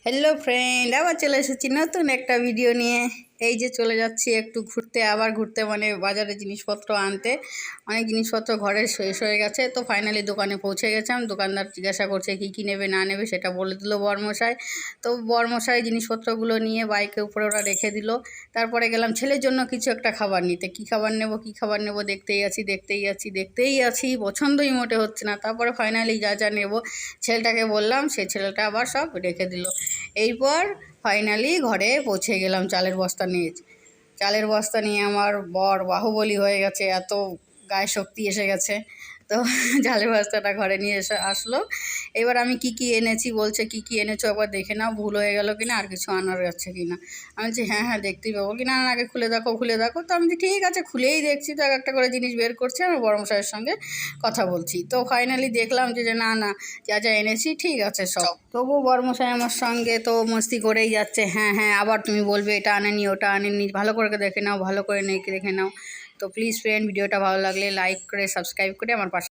Hello friend, আবার চলে এসেছি নতুন একটা ভিডিও নিয়ে। এই যে চলে যাচ্ছি একটু ঘুরতে, আবার ঘুরতে মানে বাজারে জিনিসপত্র আনতে। অনেক জিনিসপত্র ঘরে শেষ হয়ে গেছে, তো ফাইনালি দোকানে পৌঁছে গেছিলাম। দোকানদার জিজ্ঞাসা করছে কী নেবে না নেবে, সেটা বলে দিল বরমশাই। তো বরমশাই জিনিসপত্রগুলো নিয়ে বাইকের উপরে ওরা রেখে দিল। তারপরে গেলাম ছেলের জন্য কিছু একটা খাবার নিতে। কী খাবার নেব দেখতেই আছি, পছন্দই মোটে হচ্ছে না। তারপরে ফাইনালি যা নেব ছেলেটাকে বললাম, সে ছেলেটা আবার সব রেখে দিল। এরপর ফাইনালি ঘরে পৌঁছে গেলাম চালের বস্তা নিয়ে আমার বর বাহুবলী হয়ে গেছে, এত গায়ে শক্তি এসে গেছে। তো চালের বস্তাটা ঘরে নিয়ে আসলো। এবার আমি কি এনেছি বলছে, কি এনেছো একবার দেখে নাও, ভুল হয়ে গেল কিনা, আর কিছু আনার যাচ্ছে কিনা। আমি বলছি হ্যাঁ দেখতেই পাবো কিনা, আগে খুলে দেখো। তো আমি ঠিক আছে, খুলেই দেখছি। তো একটা করে জিনিস বের করছি, আমার বড় মশাইয়ের সঙ্গে কথা বলছি। তো ফাইনালি দেখলাম যে না যা এনেছি ঠিক আছে সব। তবুও বড়মশাই আমার সঙ্গে তো মস্তি করেই যাচ্ছে, হ্যাঁ আবার তুমি বলবে এটা আনেনি ওটা আনেনি, ভালো করে দেখে নাও, ভালো করে দেখে নাও। তো প্লিজ ফ্রেন্ড, ভিডিওটা ভালো লাগলে লাইক করে সাবস্ক্রাইব করে আমার পাশে